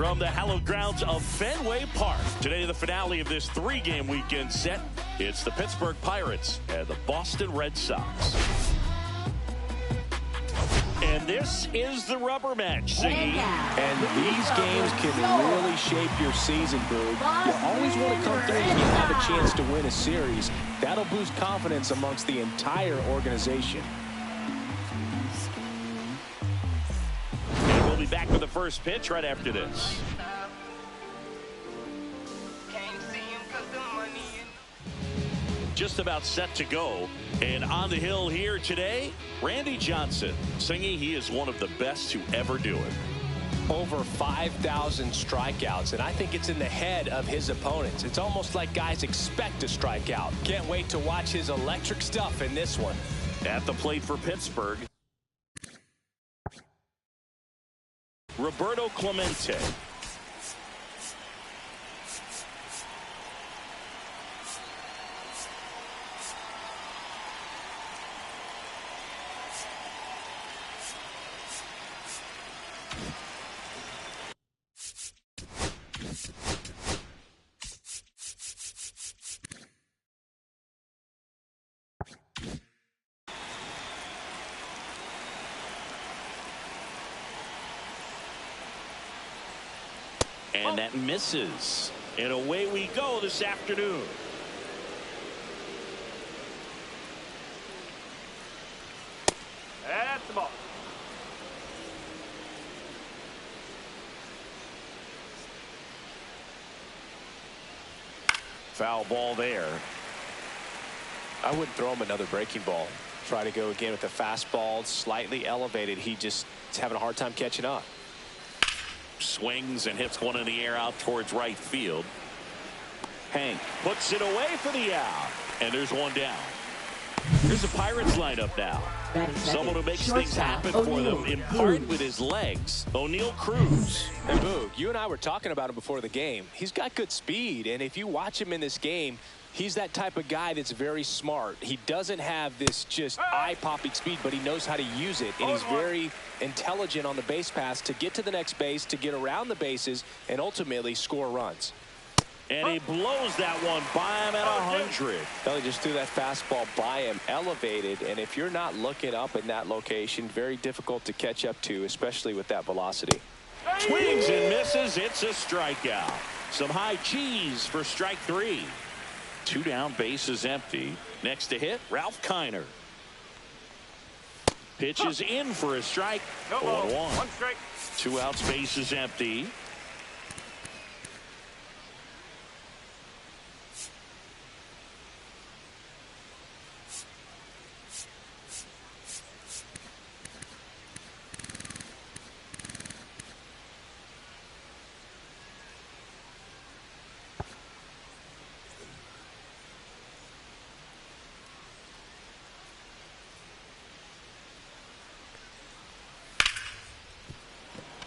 from the hallowed grounds of Fenway Park. Today, the finale of this three-game weekend set. It's the Pittsburgh Pirates and the Boston Red Sox. And this is the rubber match, Ziggy. And these games can really shape your season, Boog. You always want to come through when you have a chance to win a series. That'll boost confidence amongst the entire organization. And we'll be back with the first pitch right after this. Just about set to go. And on the hill here today, Randy Johnson, singing he is one of the best to ever do it. Over 5,000 strikeouts, and I think it's in the head of his opponents. It's almost like guys expect to strike out. Can't wait to watch his electric stuff in this one. At the plate for Pittsburgh, Roberto Clemente. And that misses. And away we go this afternoon. That's the ball. Foul ball there. I wouldn't throw him another breaking ball. Try to go again with the fastball, slightly elevated. He just is having a hard time catching up. Swings and hits one in the air out towards right field. Hank puts it away for the out. And there's one down. Here's the Pirates lineup now. Someone who makes things happen for them, in part with his legs, O'Neal Cruz. And Boog, you and I were talking about him before the game. He's got good speed, and if you watch him in this game, he's that type of guy that's very smart. He doesn't have this just eye-popping speed, but he knows how to use it, and he's very intelligent on the base pass to get to the next base, to get around the bases, and ultimately score runs. And he blows that one by him at 100. Well, he just threw that fastball by him, elevated, and if you're not looking up in that location, very difficult to catch up to, especially with that velocity. Swings and misses. It's a strikeout. Some high cheese for strike three. Two down, bases empty. Next to hit, Ralph Kiner. Pitches in for a strike. 0-1. One strike. Two outs, bases empty.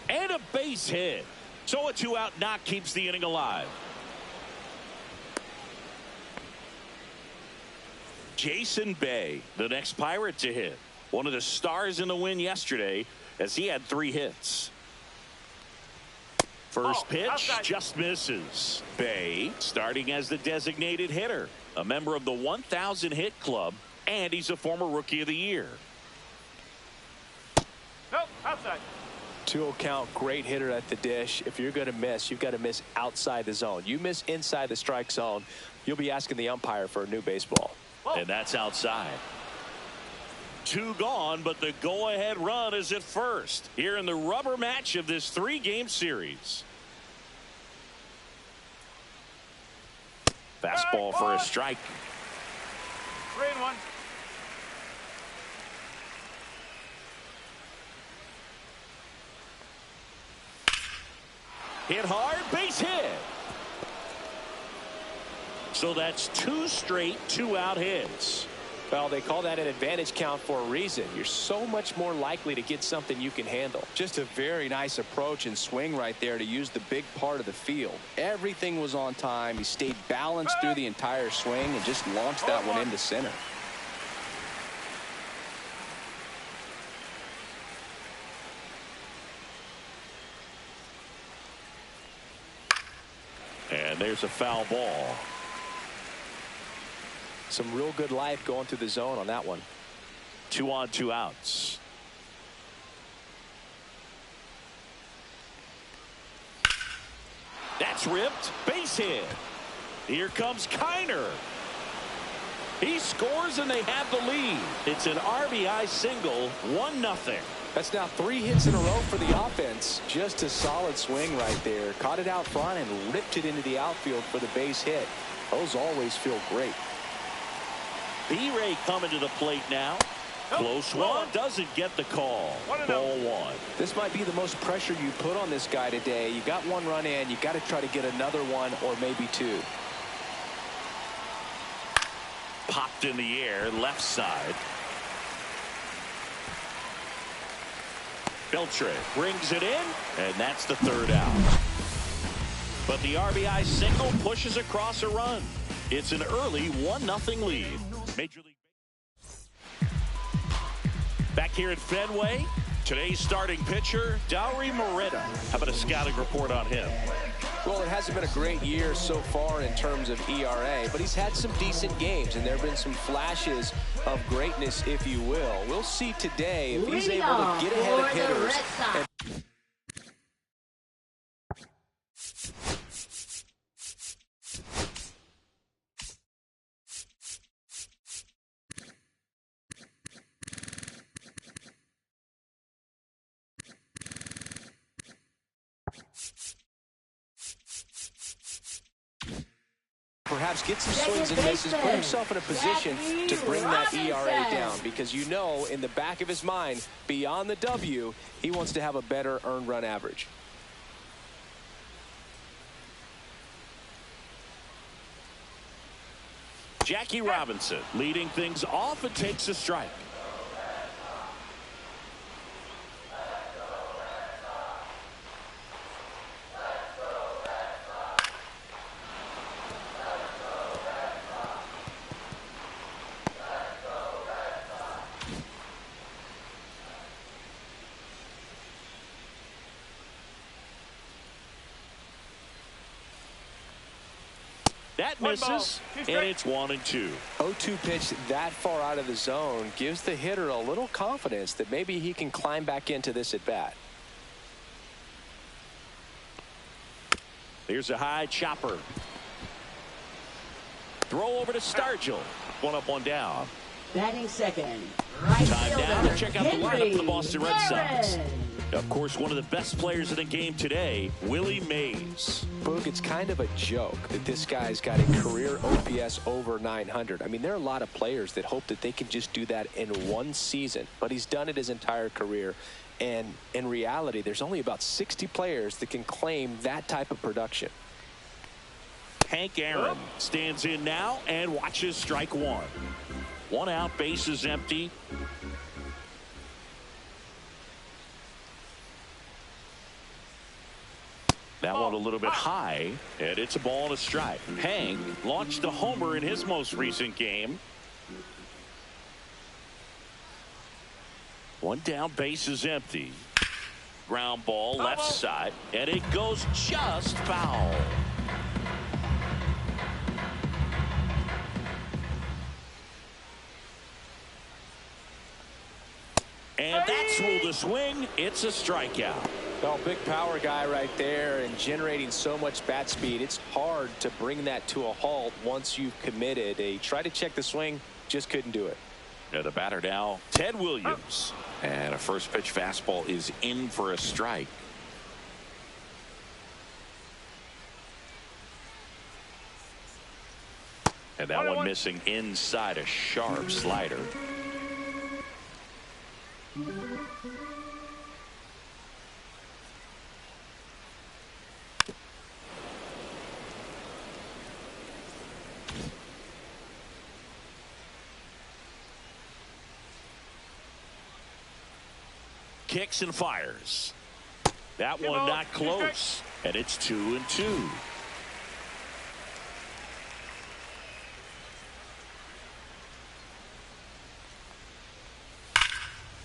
And a base hit. So a two-out knock keeps the inning alive. Jason Bay, the next Pirate to hit. One of the stars in the win yesterday as he had 3 hits. First pitch just misses. Bay starting as the designated hitter. A member of the 1,000 hit club. And he's a former Rookie of the Year. Nope, outside. 2-0 count, great hitter at the dish. If you're going to miss, you've got to miss outside the zone. You miss inside the strike zone, you'll be asking the umpire for a new baseball. And that's outside. 2 gone, but the go-ahead run is at first here in the rubber match of this 3-game series. Fastball for a strike. 3-1. Hit hard, base hit. So that's 2 straight 2-out hits. Well, they call that an advantage count for a reason. You're so much more likely to get something you can handle. Just a very nice approach and swing right there to use the big part of the field. Everything was on time. He stayed balanced through the entire swing and just launched that one into center. There's a foul ball. Some real good life going through the zone on that one. 2 on, 2 outs. That's ripped. Base hit. Here comes Kiner. He scores and they have the lead. It's an RBI single, 1-0. That's now 3 hits in a row for the offense. Just a solid swing right there. Caught it out front and ripped it into the outfield for the base hit. Those always feel great. B-Ray coming to the plate now. Close one, doesn't get the call. Ball 1. This might be the most pressure you put on this guy today. You got 1 run in, you got to try to get another 1 or maybe 2. Popped in the air, left side. Beltre brings it in, and that's the 3rd out. But the RBI single pushes across a run. It's an early 1-0 lead. Major League. Back here at Fenway, today's starting pitcher, Dauri Moreta. How about a scouting report on him? Well, it hasn't been a great year so far in terms of ERA, but he's had some decent games, and there have been some flashes of greatness, if you will. We'll see today if he's able to get ahead of hitters. Perhaps get some swings and misses, put himself in a position to bring that ERA down, because you know in the back of his mind, beyond the W, he wants to have a better earned run average. Jackie Robinson leading things off and takes a strike. That misses, and it's 1-2. 0-2 pitch that far out of the zone gives the hitter a little confidence that maybe he can climb back into this at bat. Here's a high chopper. Throw over to Stargell. 1 up, 1 down. Batting second. Right Time down to check out the lineup for the Boston Red Sox. Henry. Of course, one of the best players in the game today, Willie Mays. Boog, it's kind of a joke that this guy's got a career OPS over 900. I mean, there are a lot of players that hope that they can just do that in 1 season, but he's done it his entire career. And in reality, there's only about 60 players that can claim that type of production. Hank Aaron stands in now and watches strike 1. 1 out, base is empty. That one a little bit high, and it's a ball and a strike. Hank launched a homer in his most recent game. 1 down, base is empty. Ground ball left side, and it goes just foul. And that's ruled a swing. It's a strikeout. Well, big power guy right there and generating so much bat speed. It's hard to bring that to a halt once you've committed. He tried to check the swing, just couldn't do it. Now the batter now, Ted Williams. And a first pitch fastball is in for a strike. And that one missing inside, a sharp slider. Kicks and fires. That one not close, and it's 2-2.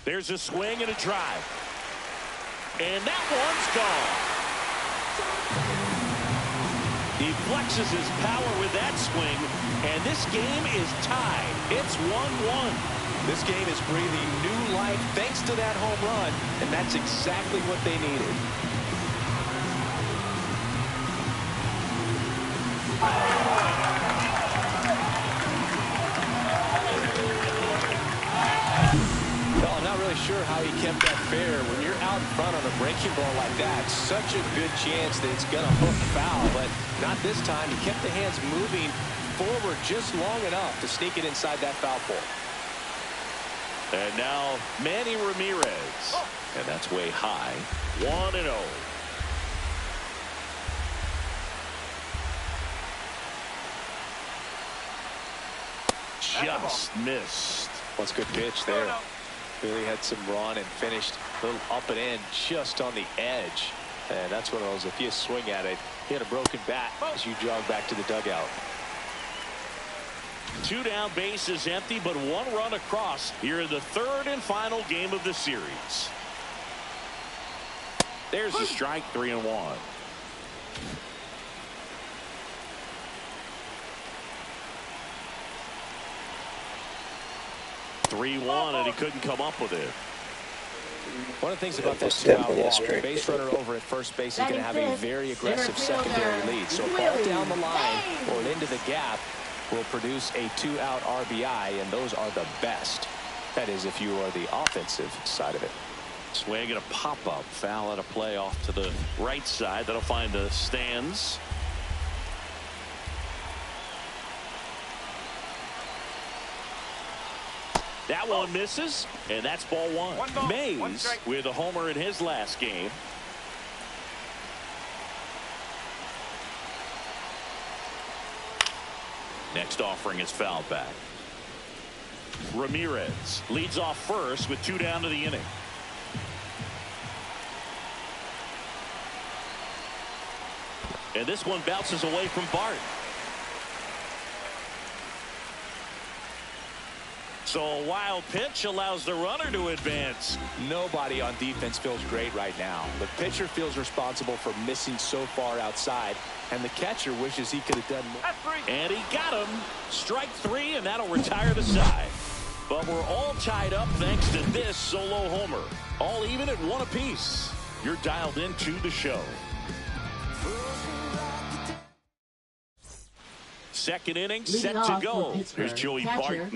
There's a swing and a drive, and that one's gone. boxes his power with that swing, and this game is tied. It's 1-1. This game is breathing new life thanks to that home run, and that's exactly what they needed. Well, I'm not really sure how he kept that fair. When you're out in front on a breaking ball like that, such a good chance that it's going to hook foul, but not this time. He kept the hands moving forward just long enough to sneak it inside that foul pole. And now Manny Ramirez. And that's way high. 1-0. Just missed. That's a good pitch there. Really had some run and finished a little up and in just on the edge. And that's one of those, if you swing at it, hit a broken bat as you jog back to the dugout. 2 down, bases empty, but 1 run across here in the 3rd and final game of the series. There's a strike, 3-1. And he couldn't come up with it. One of the things about that 2-out walk, the base runner over at first base is going to have a very aggressive secondary lead. So a ball down the line or into the gap will produce a 2-out RBI, and those are the best. That is, if you are the offensive side of it. Swing and a pop-up foul at a play off to the right side. That'll find the stands. That one misses, and that's ball 1. Mays with a homer in his last game. Next offering is fouled back. Ramirez leads off first with 2 down to the inning. And this one bounces away from Bart. So a wild pitch allows the runner to advance. Nobody on defense feels great right now. The pitcher feels responsible for missing so far outside, and the catcher wishes he could have done more. And he got him. Strike 3, and that'll retire the side. But we're all tied up thanks to this solo homer. All even at 1 apiece. You're dialed into the show. Second inning set to go. Here's Joey Bart.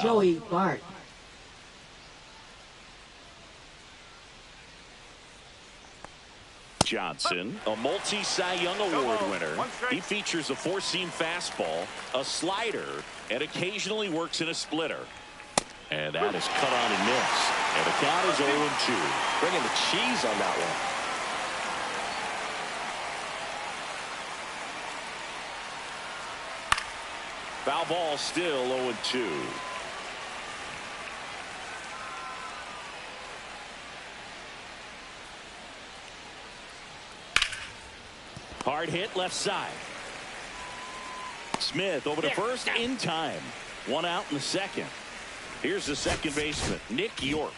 Joey Bart. Johnson, a multi-Cy Young Award winner. He features a 4-seam fastball, a slider, and occasionally works in a splitter. And that is cut on and missed. And the count is 0-2. Bringing the cheese on that one. Foul ball, still 0-2. Hard hit left side. Smith over to first in time. 1 out in the second. Here's the second baseman, Nick York.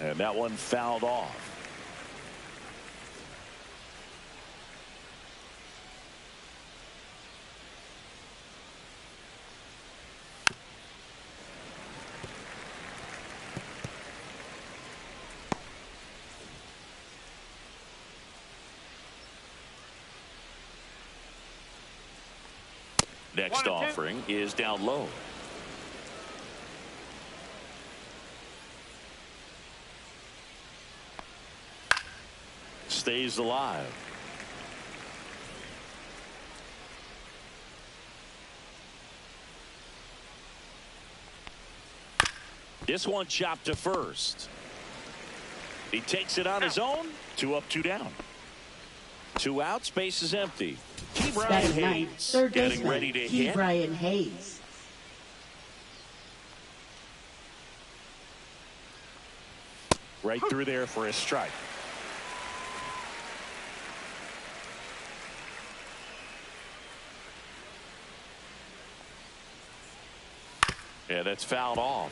And that one fouled off. Next offering is down low. Stays alive. This one chopped to first. He takes it on his own. 2 up, 2 down. 2 out, space is empty. Brian Hayes third getting baseman, ready to hit. Brian Hayes. Right through there for a strike. Yeah, that's fouled off.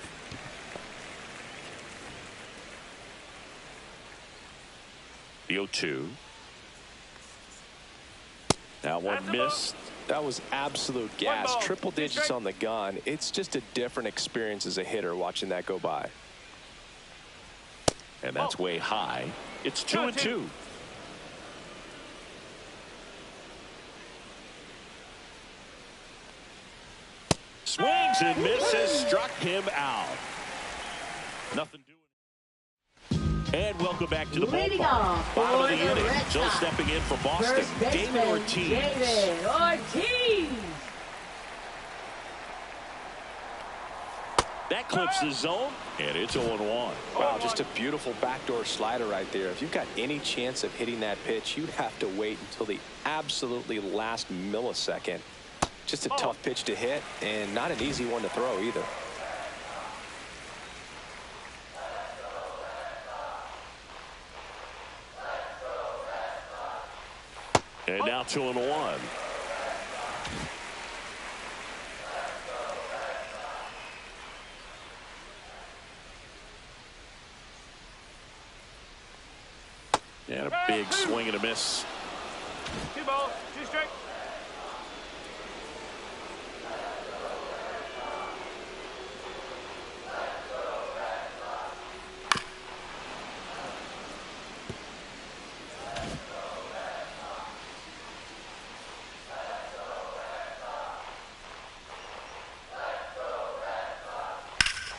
The 0-2. That one missed. That was absolute gas. Triple digits on the gun. It's just a different experience as a hitter watching that go by. And that's way high. It's 2-2. Swings and misses. Struck him out. Nothing doing. And welcome back to the Leading ballpark. off Bottom of for the the inning. Red Still Sox. stepping in for Boston. First baseman, David Ortiz. David Ortiz. That clips the zone, and it's 0-1. Wow, just a beautiful backdoor slider right there. If you've got any chance of hitting that pitch, you'd have to wait until the absolutely last millisecond. Just a tough pitch to hit, and not an easy one to throw either. And now 2-1. And a big swing and a miss. 2 balls, 2 strikes.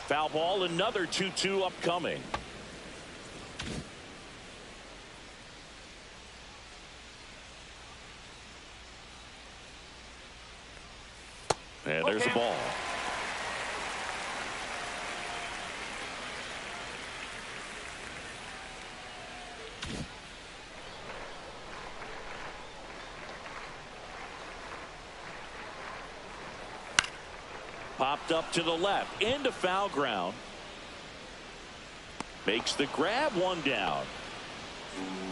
Foul ball, another 2-2 upcoming. And there's the ball. Popped up to the left into foul ground. Makes the grab, 1 down.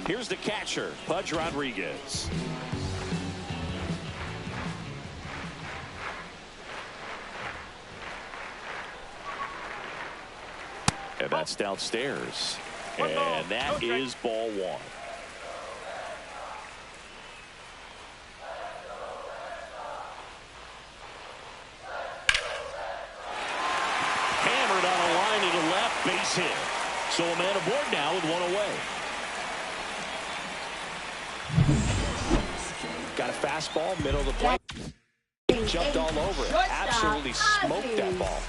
Here's the catcher, Pudge Rodriguez. And that's downstairs. And that is ball 1. Hammered on a line to the left, base hit. So a man aboard now with 1 away. Got a fastball, middle of the plate. Jumped all over it. Absolutely smoked that ball.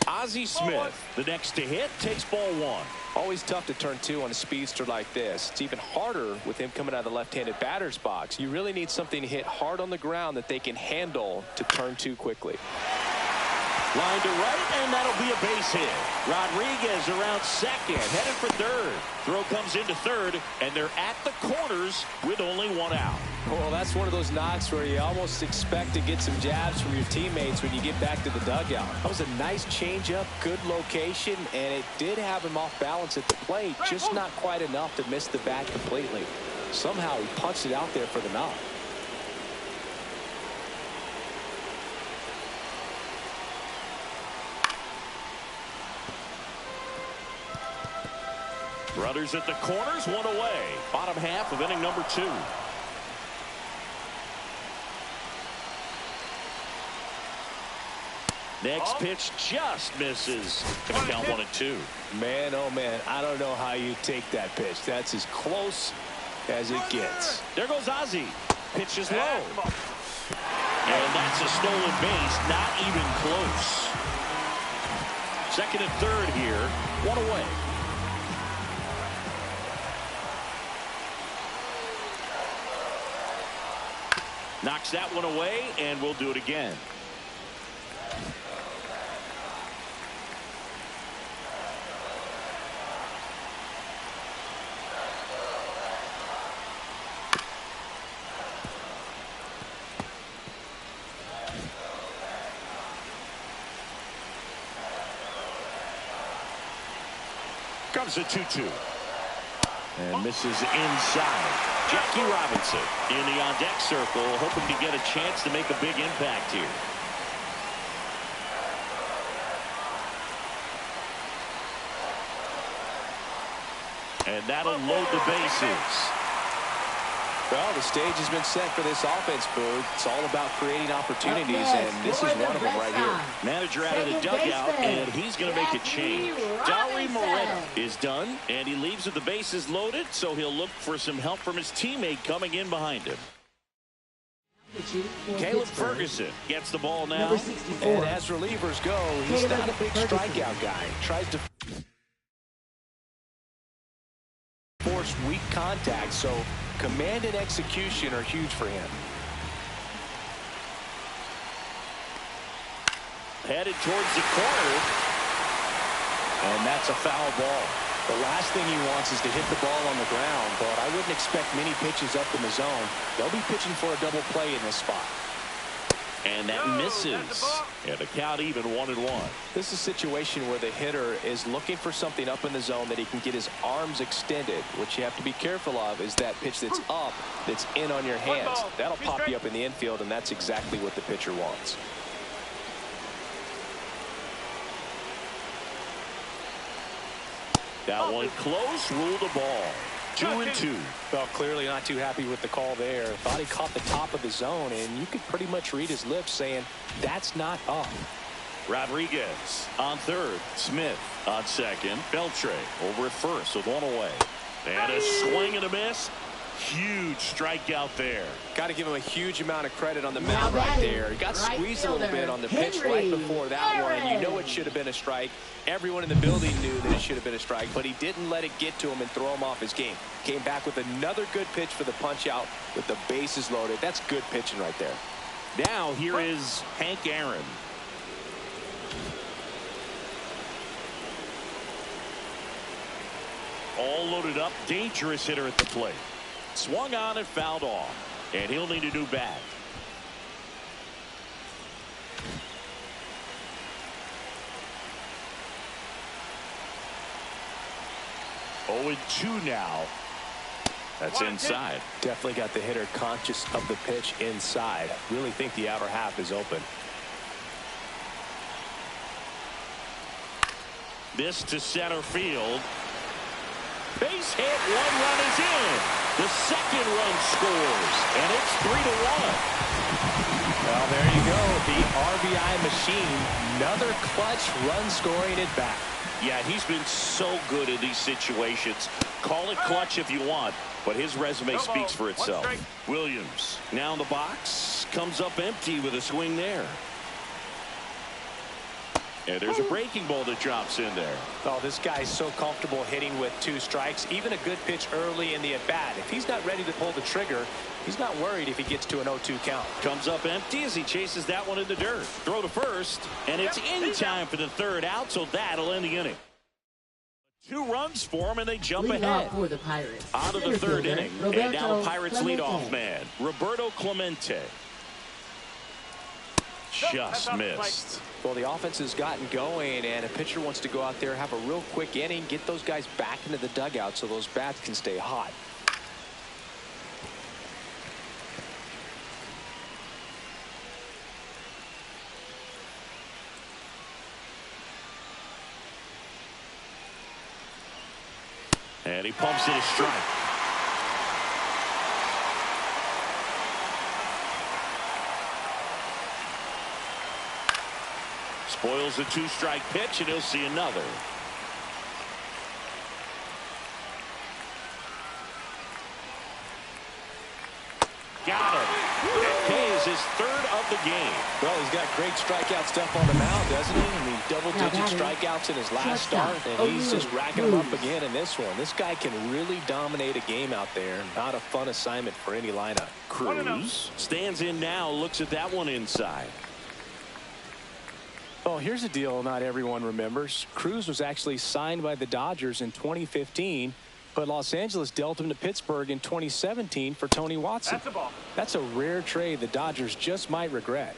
Ozzie Smith, the next to hit, takes ball 1. Always tough to turn 2 on a speedster like this. It's even harder with him coming out of the left-handed batter's box. You really need something to hit hard on the ground that they can handle to turn 2 quickly. Line to right, and that'll be a base hit. Rodriguez around second, headed for third. Throw comes into third, and they're at the corners with only 1 out. Well, that's one of those knocks where you almost expect to get some jabs from your teammates when you get back to the dugout. That was a nice changeup, good location, and it did have him off balance at the plate, just not quite enough to miss the bat completely. Somehow he punched it out there for the knock. Runners at the corners, one away. Bottom half of inning number 2. Next pitch just misses. Gonna count 1-2. Man, oh man, I don't know how you take that pitch. That's as close as it gets. There goes Ozzie. Pitch is low. And that's a stolen base. Not even close. Second and third here. One away. Knocks that one away, and we'll do it again. Comes a 2-2. And misses inside. Jackie Robinson in the on-deck circle, hoping to get a chance to make a big impact here. And that'll load the bases. Well, the stage has been set for this offense, Boog. It's all about creating opportunities, and this is one of them right here. Manager out of the dugout, and he's going to make a change. Dari Moreta is done, and he leaves with the bases loaded, so he'll look for some help from his teammate coming in behind him. Caleb Ferguson gets the ball now. And as relievers go, he's not a big strikeout guy. He tries to force weak contact, so command and execution are huge for him. Headed towards the corner. And that's a foul ball. The last thing he wants is to hit the ball on the ground, but I wouldn't expect many pitches up in the zone. They'll be pitching for a double play in this spot. And that misses. And the count even 1-1. This is a situation where the hitter is looking for something up in the zone that he can get his arms extended. What you have to be careful of is that pitch that's up, that's in on your hands. That'll pop you up in the infield, and that's exactly what the pitcher wants. That one close, ruled the ball. 2-2. Well, clearly not too happy with the call there. Thought he caught the top of the zone, and you could pretty much read his lips saying, that's not up. Rodriguez on third. Smith on second. Beltre over at first with one away. And a swing and a miss. Huge strikeout there. Got to give him a huge amount of credit on the mound right there. He got squeezed a little bit on the pitch right before that one. You know it should have been a strike. Everyone in the building knew that it should have been a strike, but he didn't let it get to him and throw him off his game. Came back with another good pitch for the punch out with the bases loaded. That's good pitching right there. Now here is Hank Aaron. All loaded up. Dangerous hitter at the plate. Swung on and fouled off. And he'll need a new bat. Oh, 2 now. That's inside. Definitely got the hitter conscious of the pitch inside. Really think the outer half is open. This to center field. Base hit, 1 run is in. The second run scores, and it's 3-1. Well, there you go. The RBI machine. Another clutch run scoring at bat. Yeah, he's been so good in these situations. Call it clutch if you want, but his resume speaks for itself. Williams now in the box. Comes up empty with a swing there. And there's a breaking ball that drops in there. Oh, this guy's so comfortable hitting with 2 strikes. Even a good pitch early in the at-bat. If he's not ready to pull the trigger, he's not worried if he gets to an 0-2 count. Comes up empty as he chases that one in the dirt. Throw to first, and it's in time for the third out, so that'll end the inning. 2 runs for him, and they jump ahead. For the Pirates. Out of the third inning, and now the Pirates Clemente. leadoff man, Roberto Clemente. Just missed. Well, the offense has gotten going, and a pitcher wants to go out there, have a real quick inning, get those guys back into the dugout so those bats can stay hot. And he pumps it a strike. Spoils the 2-strike pitch, and he'll see another. Got him. That K is his 3rd of the game. Well, he's got great strikeout stuff on the mound, doesn't he? I mean, double-digit strikeouts in his last start, and he's just racking them up again in this one. This guy can really dominate a game out there. Not a fun assignment for any lineup. Cruz stands in now, looks at that one inside. Oh, here's a deal not everyone remembers. Cruz was actually signed by the Dodgers in 2015, but Los Angeles dealt him to Pittsburgh in 2017 for Tony Watson. That's a ball. That's a rare trade the Dodgers just might regret.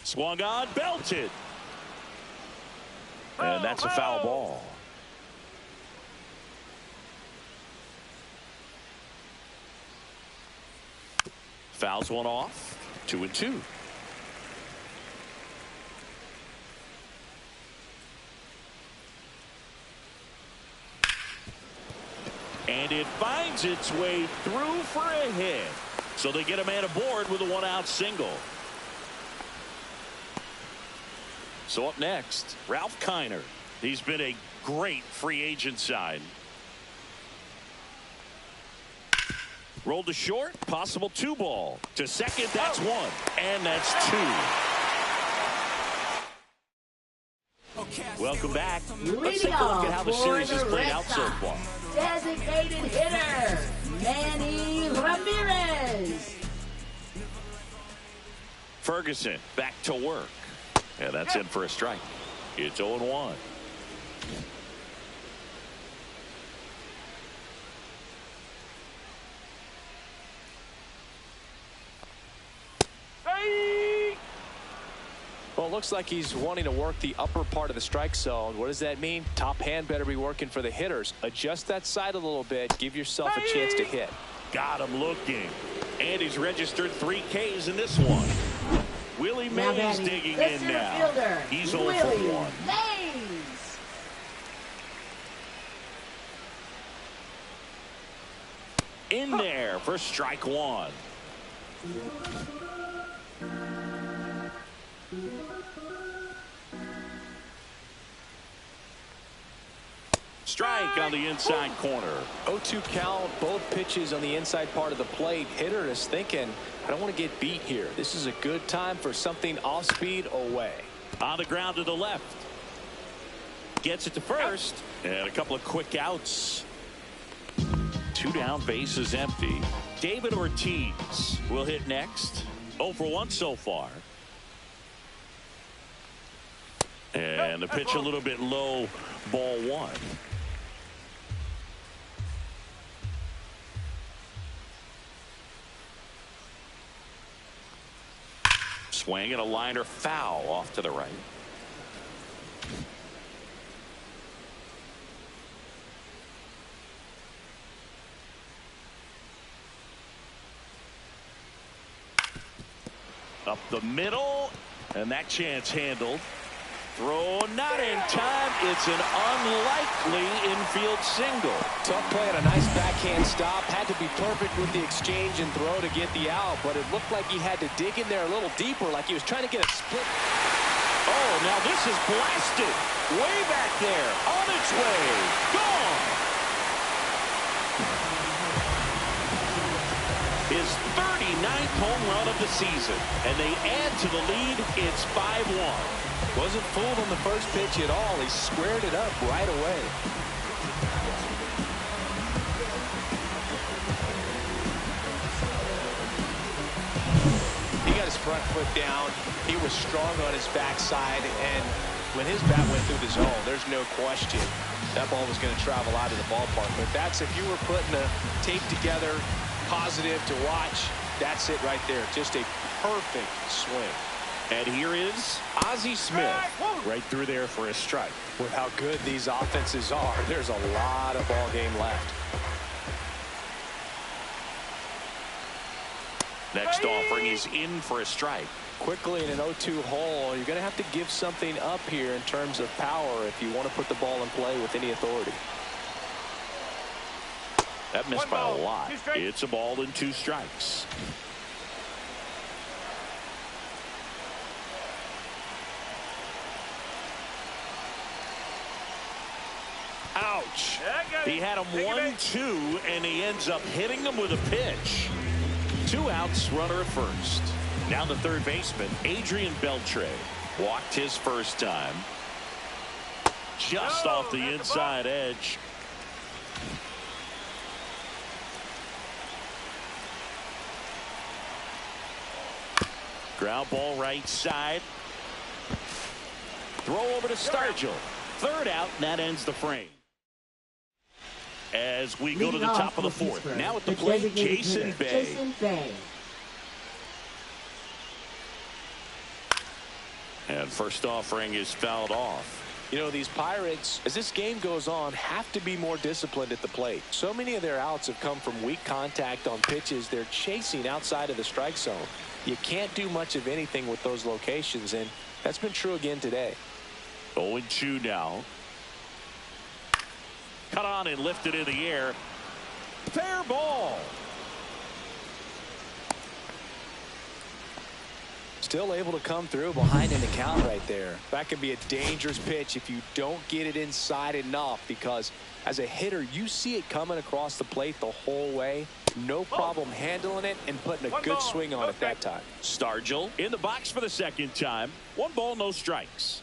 Swung on, belted. And that's a foul ball. Fouls one off. 2-2. And it finds its way through for a hit. So they get a man aboard with a 1-out single. So up next, Ralph Kiner. He's been a great free agent sign. Rolled to short, possible 2-ball. To second, that's 1. And that's 2. Welcome back. Let's take a look at how the series has played out so far. Designated hitter, Manny Ramirez. Ferguson back to work. And that's in for a strike. It's 0-1. Well, it looks like he's wanting to work the upper part of the strike zone. What does that mean? Top hand better be working for the hitters. Adjust that side a little bit. Give yourself a chance to hit. Got him looking. And he's registered 3 Ks in this one. Willie Mays digging in now. Fielder, He's 0 for 1. Mays. In there for strike 1. Strike on the inside corner. 0-2 count, both pitches on the inside part of the plate. Hitter is thinking, I don't want to get beat here. This is a good time for something off speed away. On the ground to the left. Gets it to first. And a couple of quick outs. 2 down, bases empty. David Ortiz will hit next. 0 for 1 so far. And the pitch a little bit low, ball 1. Swing and a liner foul off to the right. Up the middle, and that chance handled. Throw not in time. It's an unlikely infield single. Tough play and a nice backhand stop. Had to be perfect with the exchange and throw to get the out, but it looked like he had to dig in there a little deeper, like he was trying to get a split. Oh, now this is blasted. Way back there. On its way. Gone. His 39th home run of the season. And they add to the lead. It's 5-1. Wasn't fooled on the first pitch at all. He squared it up right away. He got his front foot down. He was strong on his backside, and when his bat went through the zone, there's no question that ball was going to travel out of the ballpark. But that's, if you were putting a tape together, positive to watch, that's it right there. Just a perfect swing. And here is Ozzie Smith right through there for a strike. With how good these offenses are, there's a lot of ball game left. Next offering is in for a strike. Quickly in an 0-2 hole, you're going to have to give something up here in terms of power if you want to put the ball in play with any authority. That missed by a lot. It's a ball and 2 strikes. Ouch. He had him 1-2, and he ends up hitting him with a pitch. 2 outs, runner at first. Now the third baseman, Adrian Beltre, walked his first time. Just off the inside edge. Ground ball right side. Throw over to Stargell. Third out, and that ends the frame. As we go to the top of the fourth. Now at the plate, Jason Bay. And first offering is fouled off. You know, these Pirates, as this game goes on, have to be more disciplined at the plate. So many of their outs have come from weak contact on pitches they're chasing outside of the strike zone. You can't do much of anything with those locations, and that's been true again today. 0-2 now. Cut on and lifted in the air. Fair ball. Still able to come through behind an account right there. That could be a dangerous pitch if you don't get it inside enough, because as a hitter, you see it coming across the plate the whole way. No problem handling it and putting a good swing on it that time. Stargell in the box for the second time. 1 ball, no strikes.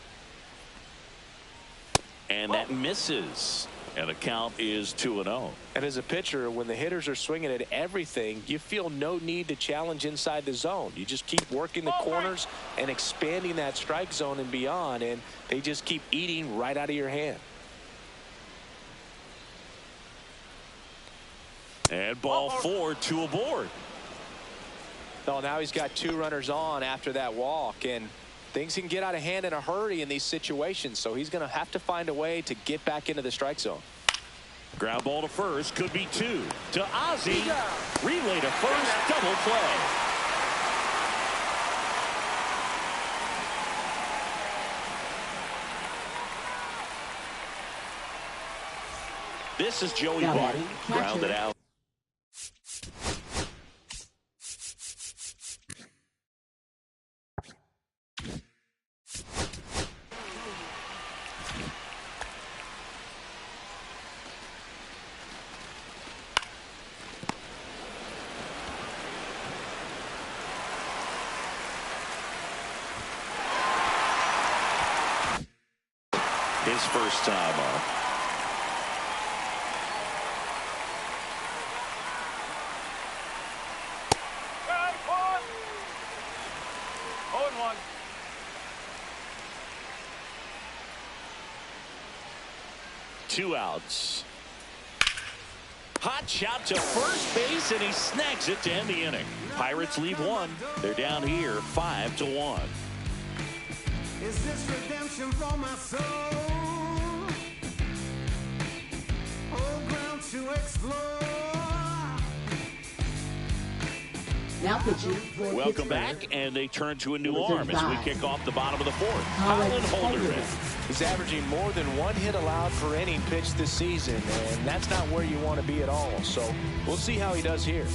And that misses. And the count is 2-0. And as a pitcher, when the hitters are swinging at everything, you feel no need to challenge inside the zone. You just keep working the corners and expanding that strike zone and beyond, and they just keep eating right out of your hand. And ball 4, 2 aboard. Oh, now he's got 2 runners on after that walk, and things can get out of hand in a hurry in these situations, so he's going to have to find a way to get back into the strike zone. Ground ball to first, could be 2. To Ozzie. Relay to first, double play. This is Joey Barton. Grounded out. His first time up. Two outs. Hot shot to first base, and he snags it to end the inning. Pirates lead 1. They're down here 5-1. Is this redemption for my soul? Oh, ground to explore. Now pitching for Welcome Pittsburgh. back, and they turn to a new arm as we kick off the bottom of the fourth. Colin Holderman. Holderman. He's averaging more than 1 hit allowed per inning pitched this season, and that's not where you want to be at all. So we'll see how he does here.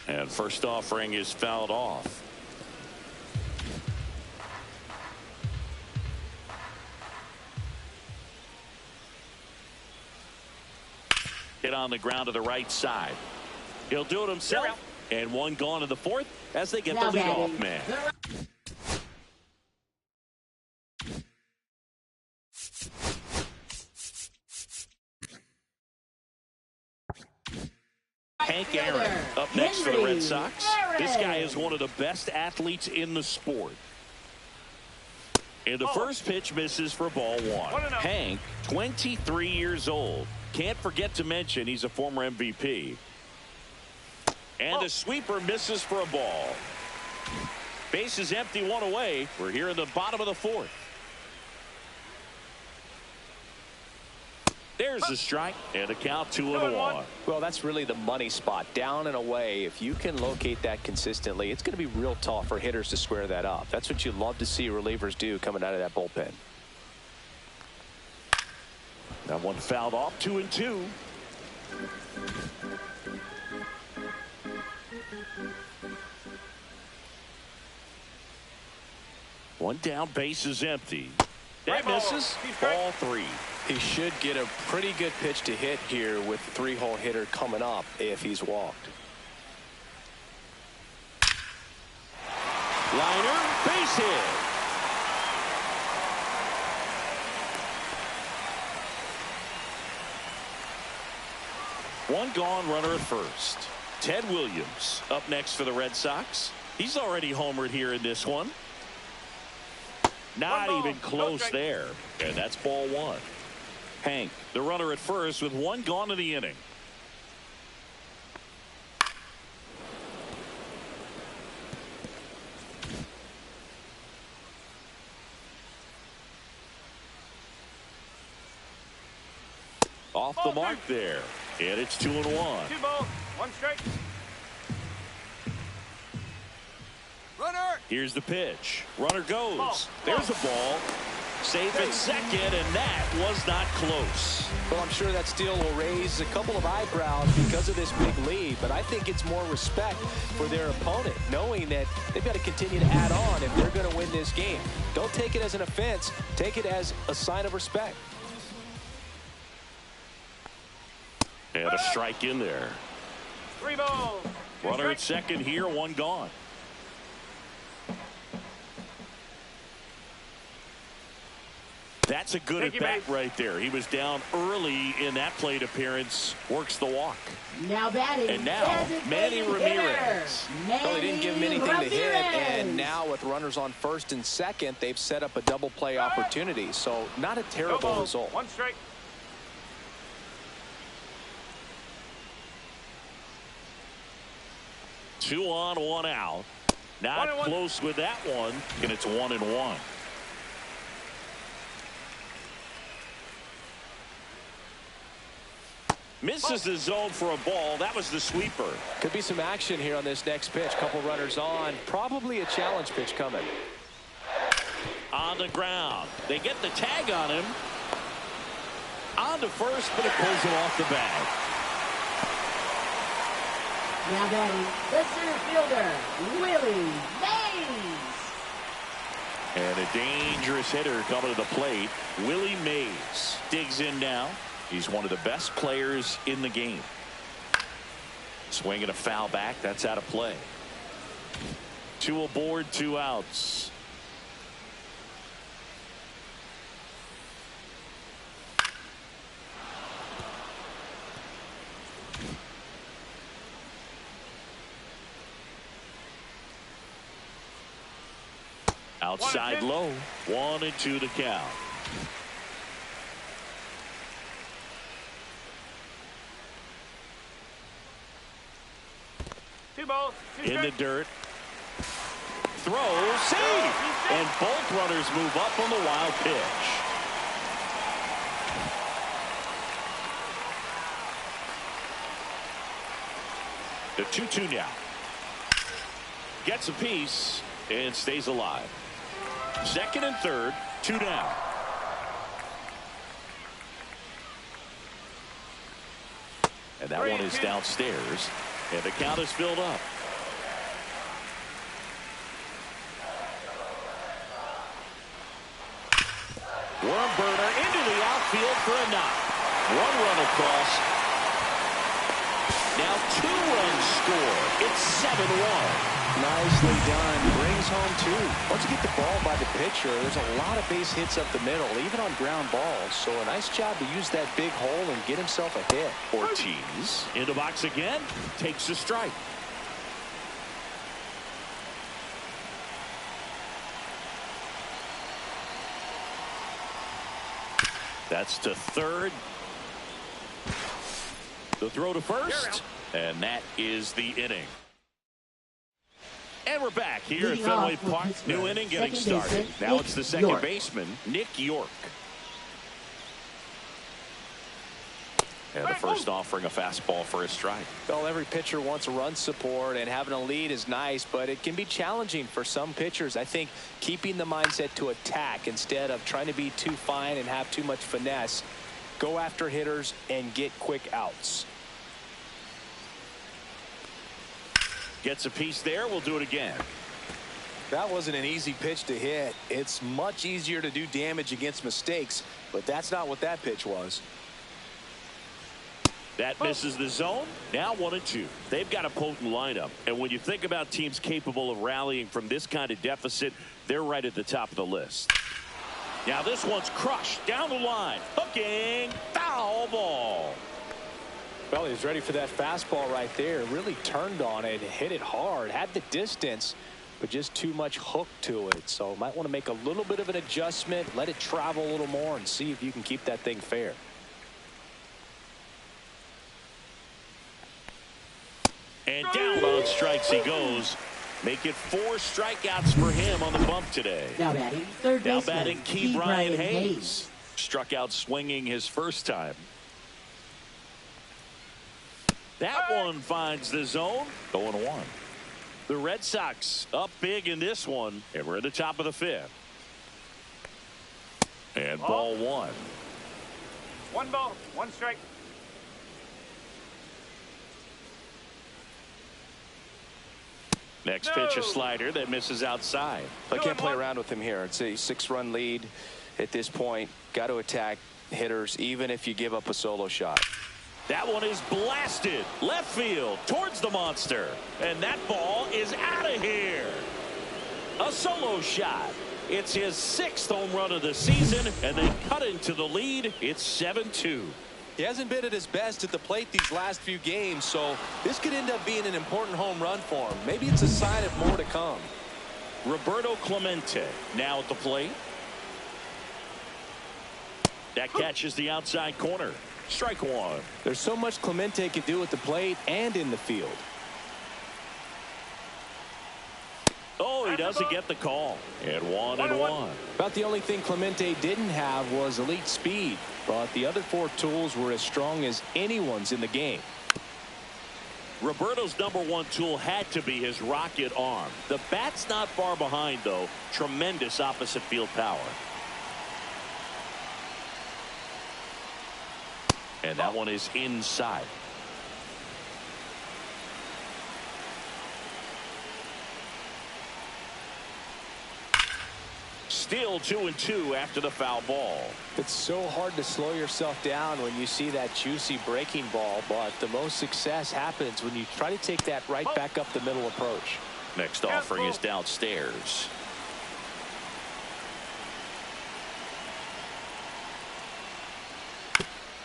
And first offering is fouled off. Hit on the ground to the right side. He'll do it himself. And 1 gone in the fourth as they get Now the leadoff batting. man. Hank Aaron up next for the Red Sox. This guy is one of the best athletes in the sport. And the first pitch misses for ball 1. Hank, 23 years old. Can't forget to mention he's a former MVP. And the sweeper misses for a ball. Base is empty, 1 away. We're here in the bottom of the fourth. There's the strike and a count 2-1. Well, that's really the money spot, down and away. If you can locate that consistently, it's going to be real tough for hitters to square that up. That's what you love to see relievers do coming out of that bullpen. That one fouled off. 2-2. One down, base is empty. That misses. Ball 3. He should get a pretty good pitch to hit here with the 3-hole hitter coming up if he's walked. Liner, base hit. One gone, runner at first. Ted Williams up next for the Red Sox. He's already homered here in this one. Not even close there. And that's ball 1. Hank, the runner at first with one gone in the inning. Off the mark there. And it's 2-1. 2 balls, 1 strike. Runner. Here's the pitch. Runner goes. There's a ball. Safe at second, and that was not close. Well, I'm sure that steal will raise a couple of eyebrows because of this big lead, but I think it's more respect for their opponent, knowing that they've got to continue to add on if they're going to win this game. Don't take it as an offense. Take it as a sign of respect. And a strike in there. 3 balls. Runner at second here, one gone. That's a good at bat right there. He was down early in that plate appearance. Works the walk. Now batting. And now Manny Ramirez. Well, they didn't give him anything to hit, and now with runners on first and second, they've set up a double play opportunity. So not a terrible result. 1 strike. Two on, one out. Not close with that one, and it's 1-1. Misses the zone for a ball. That was the sweeper. Could be some action here on this next pitch. Couple runners on. Probably a challenge pitch coming. On the ground. They get the tag on him. On to first, but it pulls him off the bag. Now batting, the center fielder, Willie Mays. And a dangerous hitter coming to the plate. Willie Mays digs in now. He's one of the best players in the game. Swinging a foul back. That's out of play. 2 aboard, 2 outs. Outside low. 1-2 to count. In the dirt. Throw. Save. And both runners move up on the wild pitch. The 2-2 now. Gets a piece and stays alive. Second and third, 2 down. And that one is downstairs. And the count is filled up. Worm burner into the outfield for a knock. 1 run across. Now 2 runs score. It's 7-1. Nicely done. Brings home 2. Once you get the ball by the pitcher, there's a lot of base hits up the middle, even on ground balls. So a nice job to use that big hole and get himself a hit. Ortiz in the box again. Takes a strike. That's to third. The throw to first. And that is the inning. And we're back here at Fenway Park. New inning getting started. Now it's the second baseman, Nick York. And the first offering a fastball for a strike. Well, every pitcher wants run support, and having a lead is nice, but it can be challenging for some pitchers. I think keeping the mindset to attack instead of trying to be too fine and have too much finesse. Go after hitters and get quick outs. Gets a piece there. We'll do it again. That wasn't an easy pitch to hit. It's much easier to do damage against mistakes, but that's not what that pitch was. That misses the zone. Now 1-2. They've got a potent lineup. And when you think about teams capable of rallying from this kind of deficit, they're right at the top of the list. Now this one's crushed down the line. Hooking. Foul ball. Well, he was ready for that fastball right there. Really turned on it. Hit it hard. Had the distance, but just too much hook to it. So might want to make a little bit of an adjustment. Let it travel a little more and see if you can keep that thing fair. And down on strikes he goes. Make it 4 strikeouts for him on the bump today. Now batting third baseman. Now batting Key Brian Hayes. Struck out swinging his first time. That one finds the zone. 0-1. The Red Sox up big in this one, and we're at the top of the 5th. And ball 1. 1 ball, 1 strike. Next pitch, a slider that misses outside. I can't play around with him here. It's a 6-run lead at this point. Got to attack hitters even if you give up a solo shot. That one is blasted left field towards the monster, and that ball is out of here. A solo shot. It's his 6th home run of the season, and they cut into the lead. It's 7-2. He hasn't been at his best at the plate these last few games, so this could end up being an important home run for him. Maybe it's a sign of more to come. Roberto Clemente now at the plate. That catches the outside corner. Strike 1. There's so much Clemente can do at the plate and in the field. Oh, he doesn't get the call. And 1-1. About the only thing Clemente didn't have was elite speed, but the other 4 tools were as strong as anyone's in the game. Roberto's #1 tool had to be his rocket arm. The bat's not far behind, though. Tremendous opposite field power. And that one is inside. Still 2-2 after the foul ball. It's so hard to slow yourself down when you see that juicy breaking ball, but the most success happens when you try to take that right back up the middle approach. Next offering is downstairs.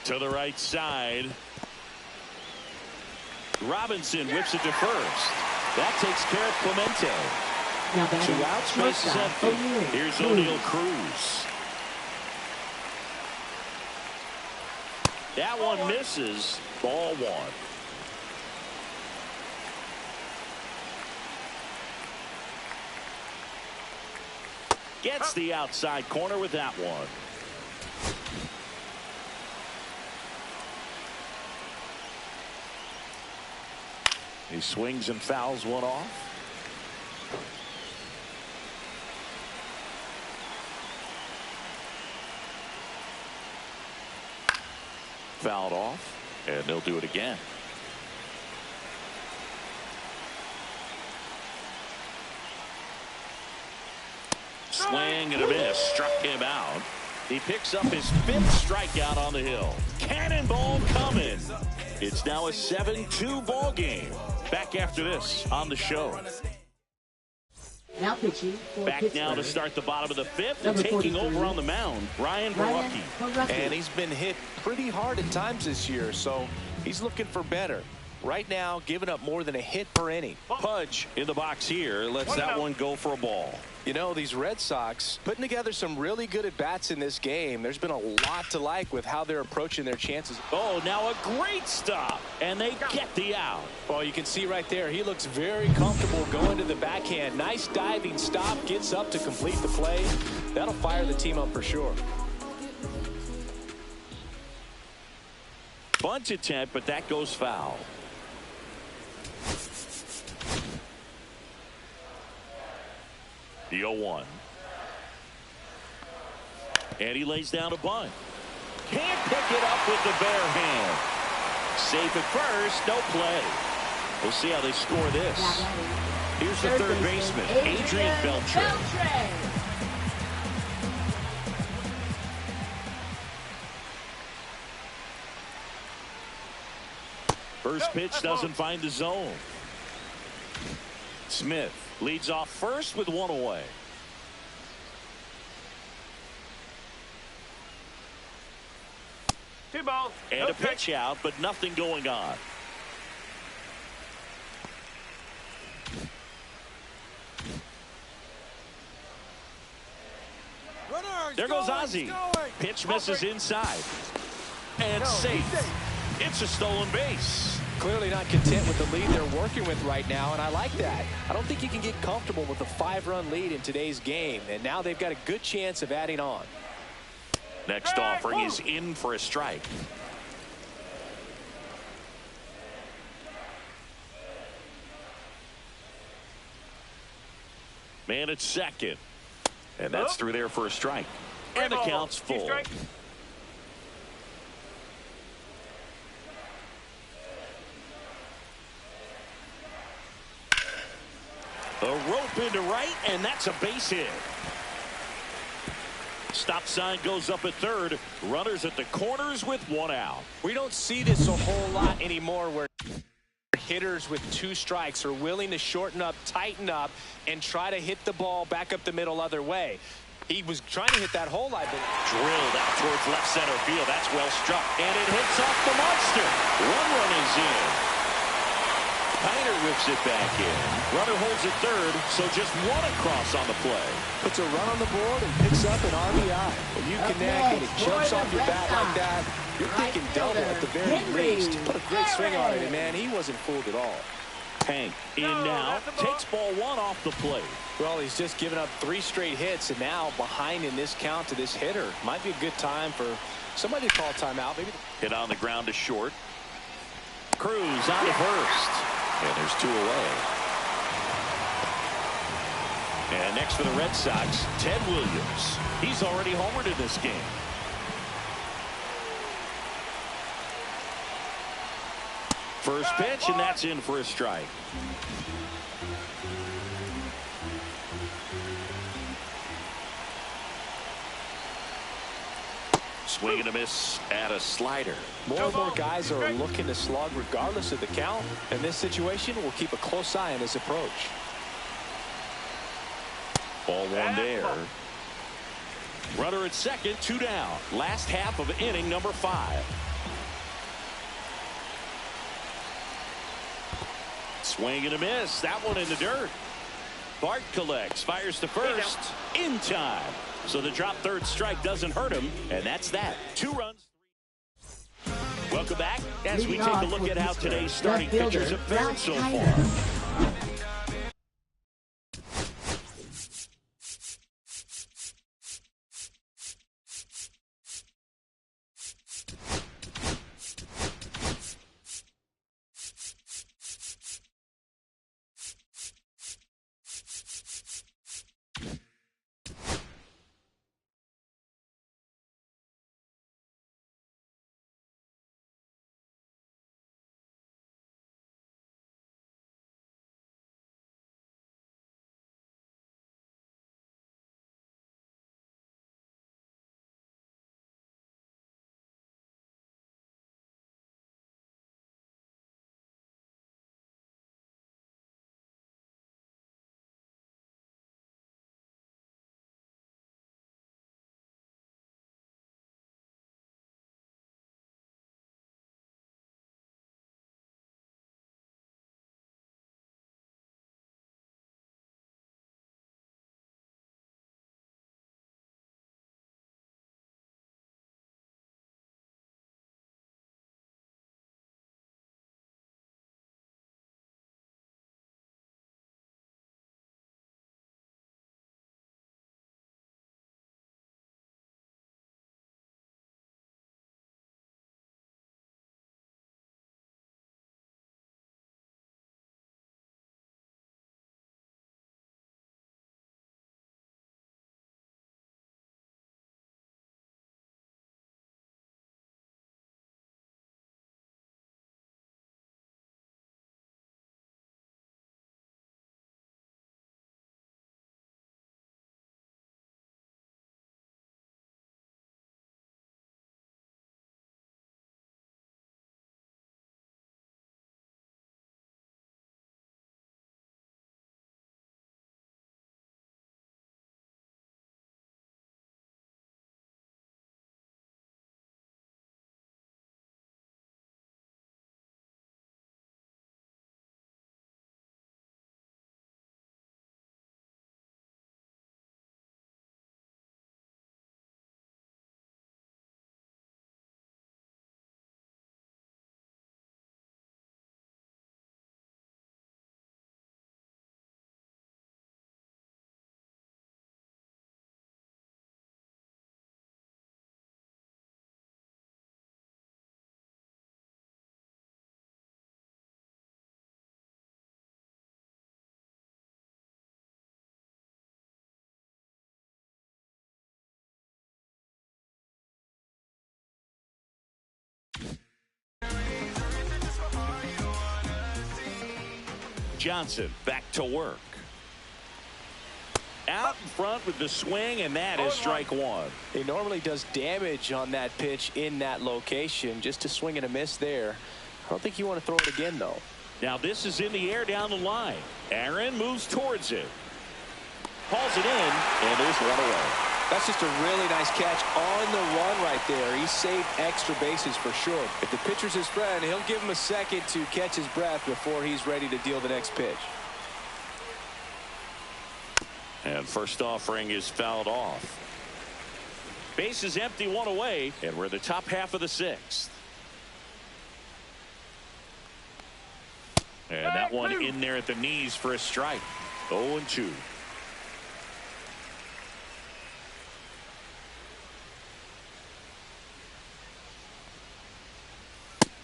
To the right side. Robinson whips it to first. That takes care of Clemente. Now batting 2 outs, bases empty. Here's O'Neal Cruz. That one misses. Ball 1. Gets the outside corner with that one. He swings and fouls one off. Fouled off, and they'll do it again. Swing and a miss. Struck him out. He picks up his 5th strikeout on the hill. Cannonball coming. It's now a 7-2 ball game. Back after this on the show. Now pitching for Back Pittsburgh. now to start the bottom of the 5th. And Number taking 43, over on the mound, Ryan Barucki. And he's been hit pretty hard at times this year, so he's looking for better. Right now, giving up more than a hit per inning. Pudge in the box here. Lets that one go for a ball. You know, these Red Sox putting together some really good at-bats in this game. There's been a lot to like with how they're approaching their chances. Oh, now a great stop. And they get the out. Well, you can see right there, he looks very comfortable going to the backhand. Nice diving stop, gets up to complete the play. That'll fire the team up for sure. Bunt attempt, but that goes foul. The 0-1. And he lays down a bunt. Can't pick it up with the bare hand. Safe at first, no play. We'll see how they score this. Here's the third baseman, Adrian Beltre. First pitch doesn't find the zone. Smith leads off first with one away. Two balls. And a pitch out, but nothing going on. There goes Ozzie. Pitch misses inside. And safe. It's a stolen base. Clearly not content with the lead they're working with right now, and I like that. I don't think you can get comfortable with a 5-run lead in today's game, and now they've got a good chance of adding on. Next offering is in for a strike. Man at second. And that's through there for a strike. And the count's full. A rope into right, and that's a base hit. Stop sign goes up at third. Runners at the corners with one out. We don't see this a whole lot anymore where hitters with 2 strikes are willing to shorten up, tighten up, and try to hit the ball back up the middle other way. He was trying to hit that whole line, but drilled out towards left center field. That's well struck. And it hits off the monster. 1 run is in. Piner whips it back in. Runner holds it third, so just 1 across on the play. Puts a run on the board and picks up an RBI. When you connect and it jumps off your bat like that, you're thinking double at the very least. Put a great swing on it, and man, he wasn't fooled at all. Hank in now, takes ball 1 off the plate. Well, he's just given up 3 straight hits, and now behind in this count to this hitter. Might be a good time for somebody to call timeout. Maybe hit on the ground to short. Cruz on to first. And there's 2 away. And next for the Red Sox, Ted Williams. He's already homered in this game. First pitch, and that's in for a strike. Swing and a miss at a slider. More and more guys are looking to slug regardless of the count. In this situation, we'll keep a close eye on his approach. Ball 1 there. Runner at second, 2 down. Last half of inning number 5. Swing and a miss. That one in the dirt. Bart collects, fires to first in time. So the drop third strike doesn't hurt him, and that's that. 2 runs. Welcome back as we take a look at how today's starting pitchers have fared so far. Johnson back to work. Out in front with the swing, and that is strike one. He normally does damage on that pitch in that location. Just a swing and a miss there. I don't think you want to throw it again, though. Now this is in the air down the line. Aaron moves towards it. Hauls it in, and there's one away. That's just a really nice catch on the run right there. He saved extra bases for sure. If the pitcher's his friend, he'll give him a second to catch his breath before he's ready to deal the next pitch. And first offering is fouled off. Base is empty, one away, and we're in the top half of the sixth. And that one in there at the knees for a strike. 0-2.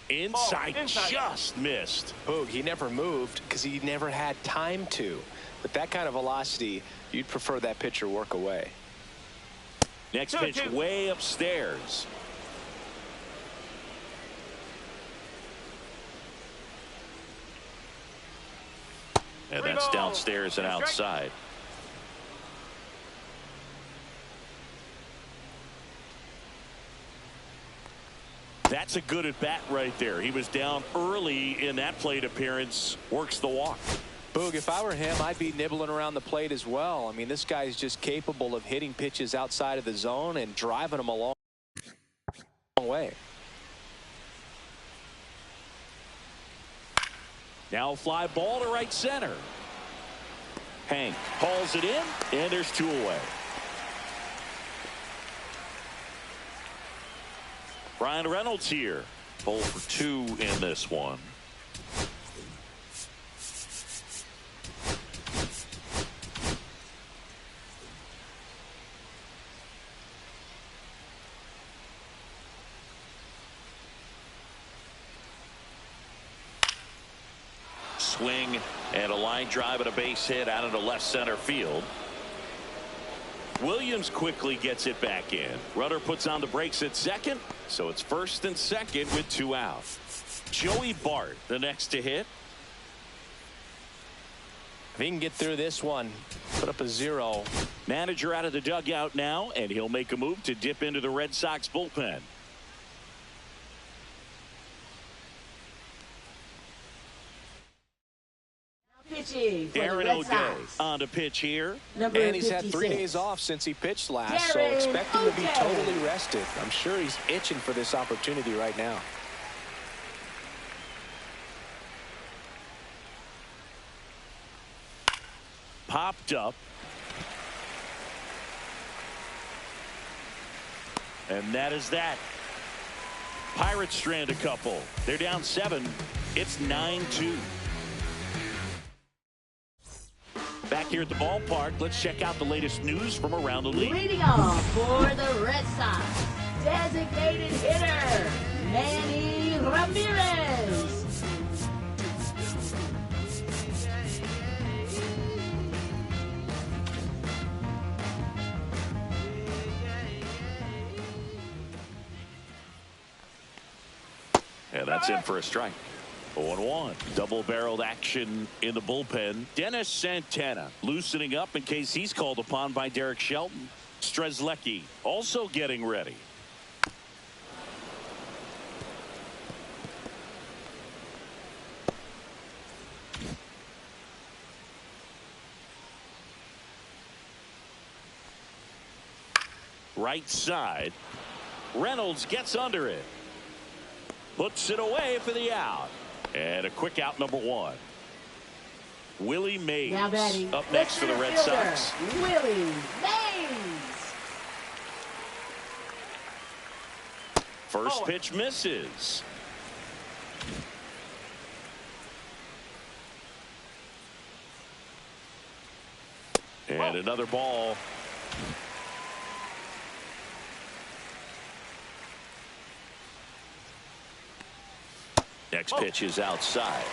Inside, just missed. Boog, he never moved because he never had time to. With that kind of velocity, you'd prefer that pitcher work away. Next pitch way upstairs. And that's downstairs and outside. That's a good at bat right there. He was down early in that plate appearance. Works the walk. Boog, if I were him, I'd be nibbling around the plate as well. I mean, this guy's just capable of hitting pitches outside of the zone and driving them a long way. Now fly ball to right center. Hank hauls it in, and there's two away. Ryan Reynolds here. 0 for 2 in this one. Swing and a line drive and a base hit out into left center field. Williams quickly gets it back in. Runner puts on the brakes at second, so it's first and second with 2 out. Joey Bart the next to hit. If he can get through this one, put up a 0. Manager out of the dugout now, and he'll make a move to dip into the Red Sox bullpen. Darren O'Day on the pitch here. And he's had 3 days off since he pitched last, so expect him to be totally rested. I'm sure he's itching for this opportunity right now. Popped up. And that is that. Pirates strand a couple. They're down 7. It's 9-2. Back here at the ballpark, let's check out the latest news from around the league. Leading off for the Red Sox, designated hitter, Manny Ramirez. And that's in for a strike. 0-1. Double-barreled action in the bullpen. Dennis Santana loosening up in case he's called upon by Derek Shelton. Strzelecki also getting ready. Right side. Reynolds gets under it. Puts it away for the out. And a quick out, number 1. Willie Mays up next for the Red Sox. Willie Mays. First pitch misses. And another ball. Next pitch is outside.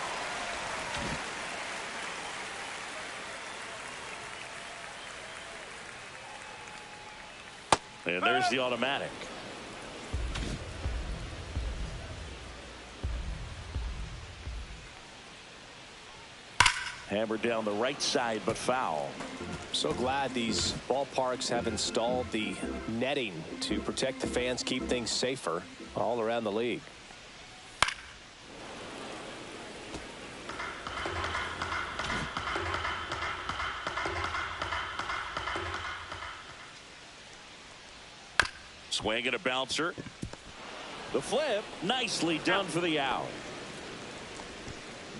And there's the automatic. Hammered down the right side, but foul. So glad these ballparks have installed the netting to protect the fans, keep things safer all around the league. Swing and a bouncer. The flip, nicely done for the out.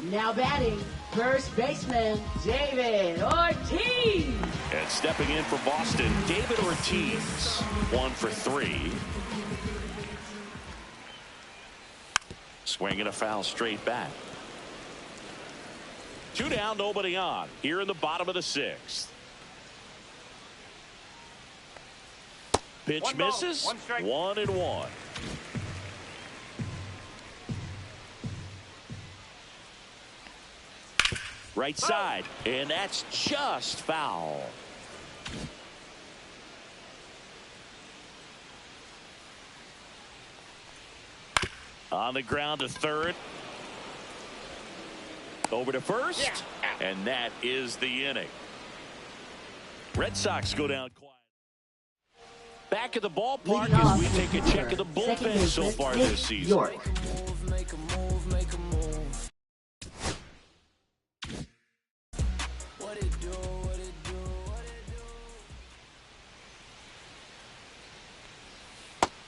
Now batting, first baseman, David Ortiz. And stepping in for Boston, David Ortiz. 1 for 3. Swing and a foul straight back. 2 down, nobody on. Here in the bottom of the 6th. Pitch One ball, misses. 1 strike. 1-1. Right side, and that's just foul. On the ground to third. Over to first, and that is the inning. Red Sox go down quiet. Back at the ballpark Leading as off we is take a the check of the second bullpen so baseman, far Nick this season. York.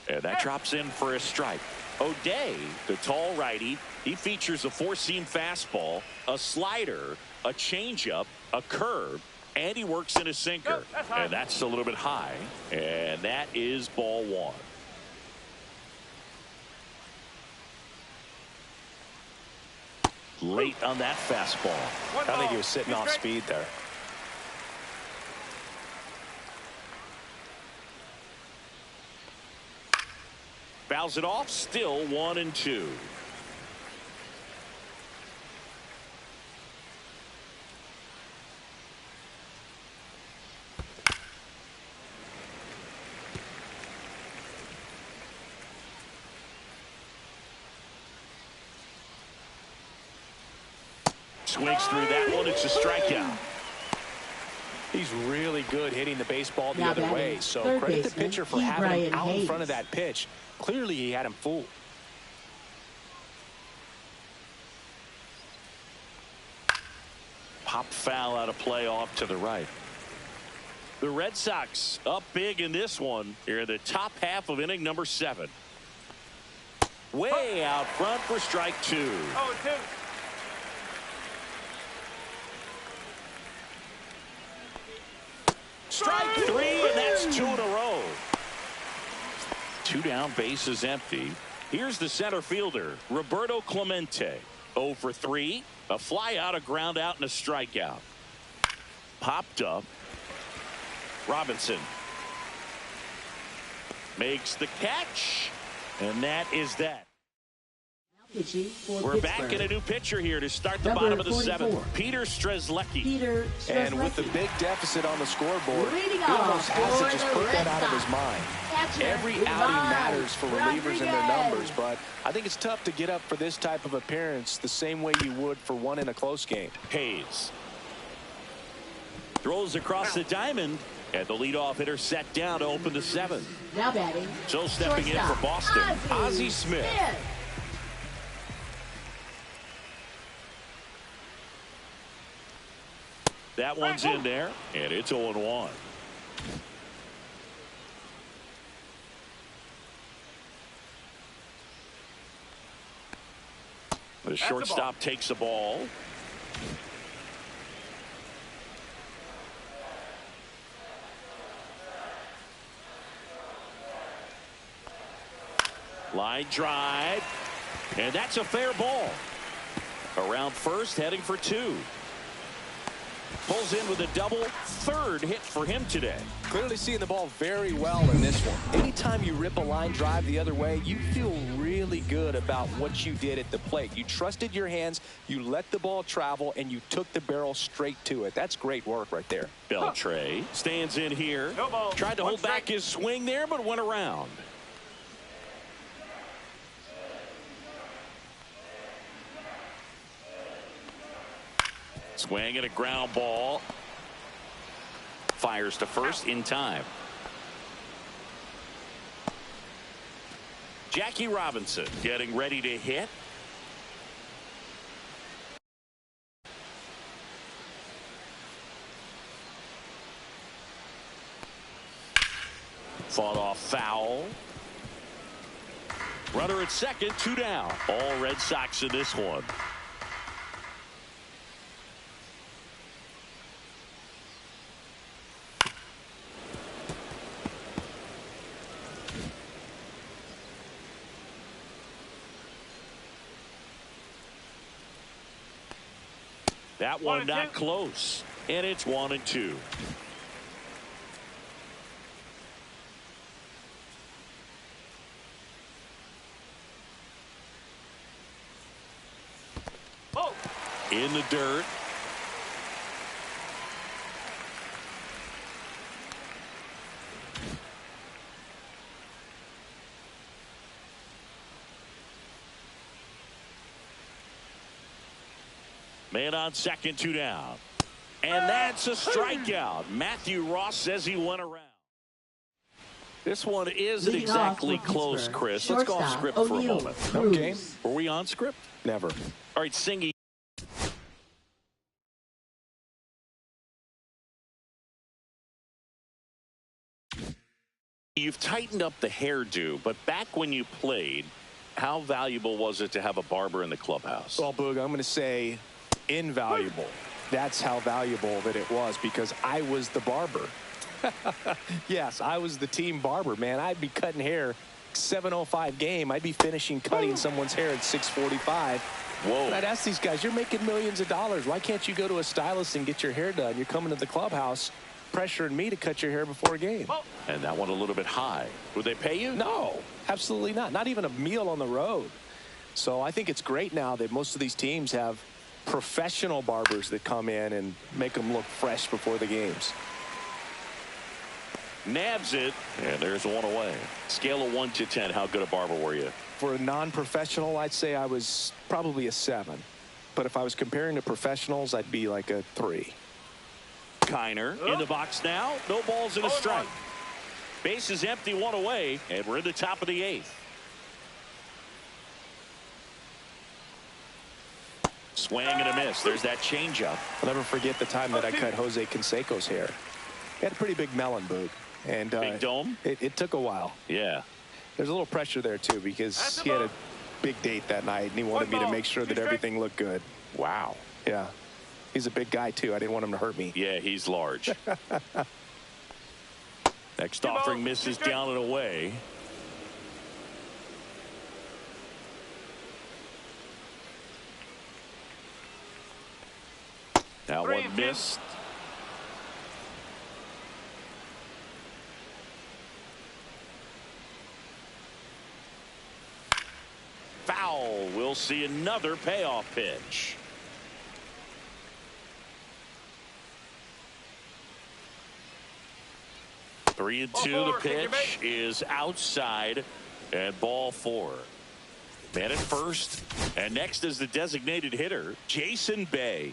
And that drops in for a strike. O'Day, the tall righty, he features a 4-seam fastball, a slider, a changeup, a curve, and he works in a sinker. And that's a little bit high. And that is ball 1. Late on that fastball. I think he was sitting off speed there. Fouls it off, still 1-2. Swings through that one. It's a strikeout. He's really good hitting the baseball the Now other batting, way. So third credit the baseman, pitcher for E. having him Brian out in Hayes. front of that pitch. Clearly he had him fooled. Pop foul out of play off to the right. The Red Sox up big in this one here in the top half of inning number 7. Way out front for strike 2. 0-2. Strike 3, and that's 2 in a row. 2 down, bases empty. Here's the center fielder, Roberto Clemente. 0 for 3, a fly out, a ground out, and a strikeout. Popped up. Robinson makes the catch, and that is that. Pitching for We're back Pittsburgh. in a new pitcher here to start the Number bottom of the 44. 7th. Peter Strzelecki. Peter And with the Strzelecki. big deficit on the scoreboard, Leading he off almost has for to just the put Red that out of his Sox. mind. Catcher, Every Ivan outing matters for relievers and their Rodriguez. numbers, but I think it's tough to get up for this type of appearance the same way you would for one in a close game. Hayes throws across the diamond, and the leadoff hitter set down to open the 7th. Now batting. So stepping in for Boston, Ozzie Smith. That one's in there, and it's 0-1. The shortstop takes the ball. Line drive, and that's a fair ball. Around first, heading for 2. Pulls in with a double, 3rd hit for him today. Clearly seeing the ball very well in this one. Anytime you rip a line drive the other way, you feel really good about what you did at the plate. You trusted your hands, you let the ball travel, and you took the barrel straight to it. That's great work right there. Beltre stands in here. No ball. Tried to One hold back strike. his swing there, but went around. Swing and a ground ball. Fires to first in time. Jackie Robinson getting ready to hit. Fought off foul. Runner at second, 2 down. All Red Sox in this one. That one not close. And it's 1-2. In the dirt. Man on second, 2 down. And that's a strikeout. Matthew Ross says he went around. This one isn't exactly close, Chris. Let's go off script for a moment. Okay. Were we on script? Never. All right, Singy. You've tightened up the hairdo, but back when you played, how valuable was it to have a barber in the clubhouse? Well, Boog, I'm going to say invaluable. That's how valuable that it was, because I was the barber. Yes, I was the team barber, man. I'd be cutting hair 7:05 game. I'd be finishing cutting someone's hair at 6:45. Whoa. And I'd ask these guys, you're making millions of dollars. Why can't you go to a stylist and get your hair done? You're coming to the clubhouse pressuring me to cut your hair before a game. And that one a little bit high. Would they pay you? No, absolutely not. Not even a meal on the road. So I think it's great now that most of these teams have professional barbers that come in and make them look fresh before the games. Nabs it, and there's one away. Scale of 1 to 10, how good a barber were you? For a non-professional, I'd say I was probably a 7. But if I was comparing to professionals, I'd be like a 3. Kiner in the box now. No balls and a strike. Base is empty, 1 away, and we're in the top of the 8th. Swing and a miss. There's that changeup. I'll never forget the time that I cut Jose Canseco's hair. He had a pretty big melon, Boog. And Big dome? It took a while. Yeah. There's a little pressure there, too, because he had a big date that night, and he wanted me to make sure that everything looked good. Wow. Yeah. He's a big guy, too. I didn't want him to hurt me. Yeah, he's large. Next offering misses down and away. That one missed. Foul. We'll see another payoff pitch. Three and 2. The pitch is outside, and ball 4. Man at first, and next is the designated hitter, Jason Bay.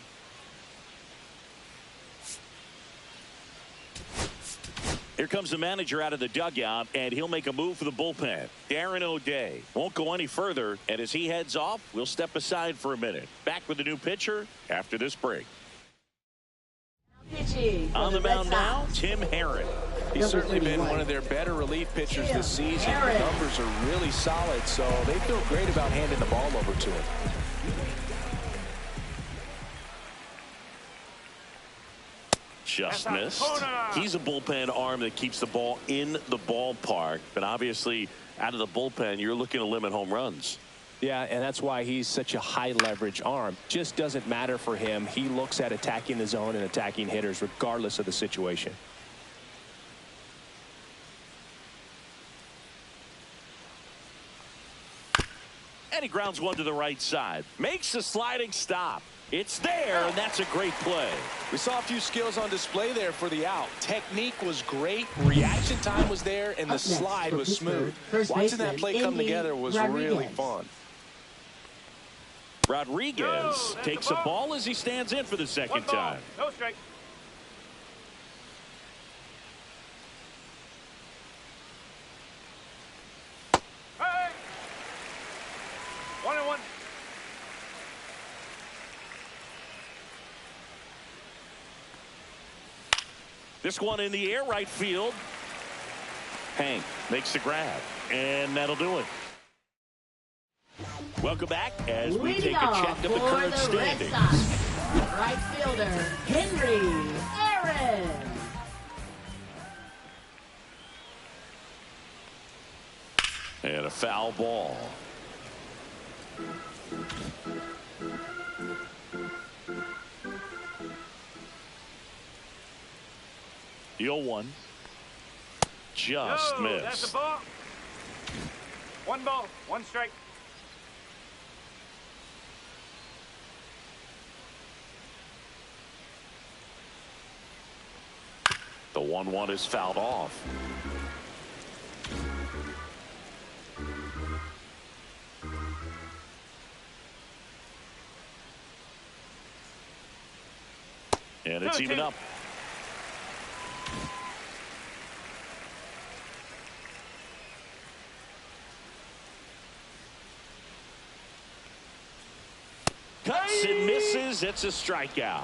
Here comes the manager out of the dugout, and he'll make a move for the bullpen. Darren O'Day won't go any further, and as he heads off, we'll step aside for a minute. Back with the new pitcher after this break. On the mound now, Tim Herron. He's certainly been one of their better relief pitchers this season. The numbers are really solid, so they feel great about handing the ball over to him. Just missed. He's a bullpen arm that keeps the ball in the ballpark, but obviously out of the bullpen, you're looking to limit home runs. Yeah, and that's why he's such a high leverage arm. Just doesn't matter for him. He looks at attacking the zone and attacking hitters regardless of the situation. And he grounds one to the right side. Makes the sliding stop. It's there, and that's a great play. We saw a few skills on display there for the out. Technique was great. Reaction time was there, and the slide was smooth. Watching that play come together was really fun. Rodriguez takes a ball as he stands in for the second time. No strike. Hey! 1-1. This one in the air, right field. Hank makes the grab, and that'll do it. Welcome back as we take a check of the current standings. Right fielder, Henry Aaron. And a foul ball. The 0-1. Just missed. That's a ball. 1 ball, 1 strike. The 1-1 is fouled off. And it's even up. Cuts and misses. It's a strikeout.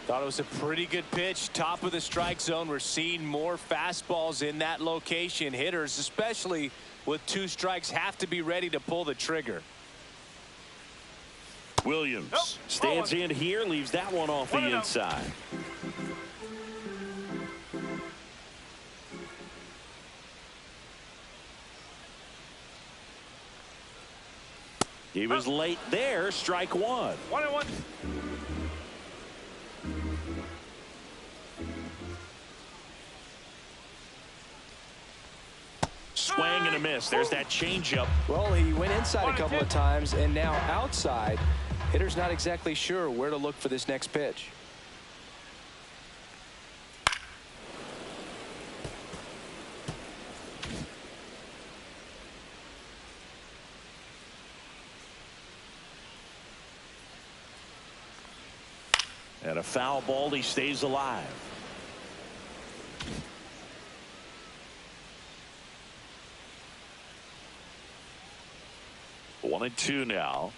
Thought it was a pretty good pitch. Top of the strike zone. We're seeing more fastballs in that location. Hitters, especially with 2 strikes, have to be ready to pull the trigger. Williams stands in here, leaves that one off the inside. He was late there. Strike 1. 1-1. Swing and a miss. There's that changeup. Well, he went inside a couple of times, and now outside. Hitter's not exactly sure where to look for this next pitch. And a foul ball. He stays alive. One and 2 now.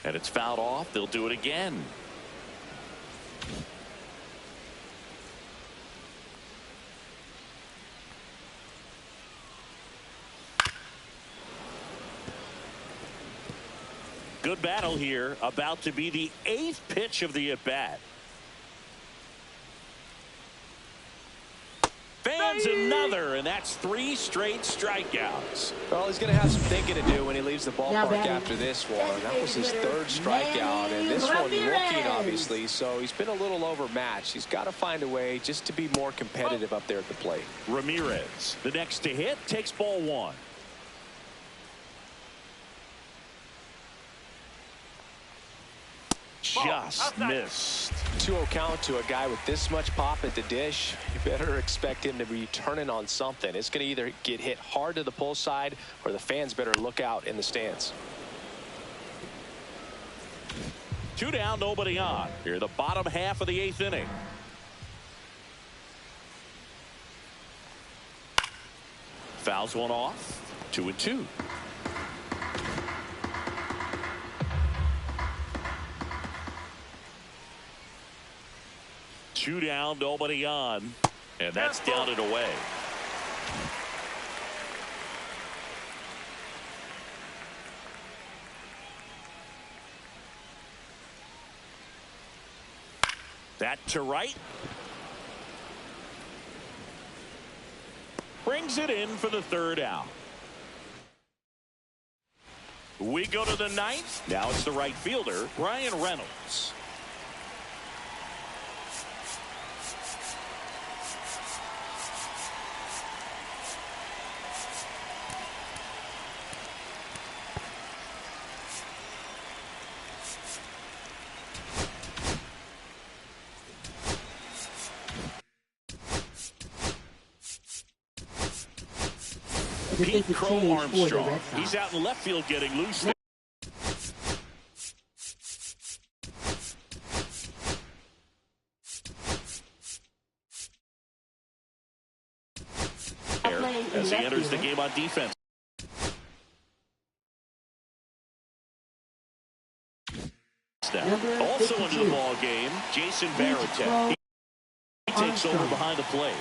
And it's fouled off. They'll do it again. Good battle here. About to be the 8th pitch of the at-bat. Fans another, and that's 3 straight strikeouts. Well, he's going to have some thinking to do when he leaves the ballpark after this one. That was his 3rd strikeout, and this one rookie, obviously, so he's been a little overmatched. He's got to find a way just to be more competitive up there at the plate. Ramirez, the next to hit, takes ball 1. Just missed. 2-0 count to a guy with this much pop at the dish. You better expect him to be turning on something. It's going to either get hit hard to the pull side, or the fans better look out in the stands. 2 down, nobody on. Here, the bottom half of the 8th inning. Fouls one off. 2 and 2. Two down, nobody on, and that's down and away. That to right. Brings it in for the 3rd out. We go to the 9th. Now it's the right fielder, Brian Reynolds. Pete Crow Armstrong. He's out in left field getting loose there. as he enters the game on defense. Also into the ball game, Jason Varitek. He takes over behind the plate.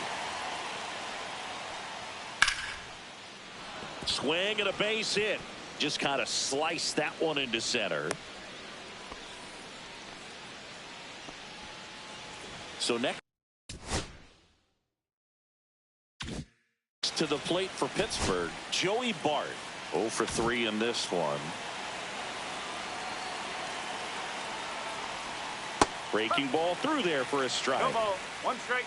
Swing and a base hit. Just kind of sliced that one into center. So next to the plate for Pittsburgh, Joey Bart. 0 for 3 in this one. Breaking ball through there for a strike. No ball. 1 strike.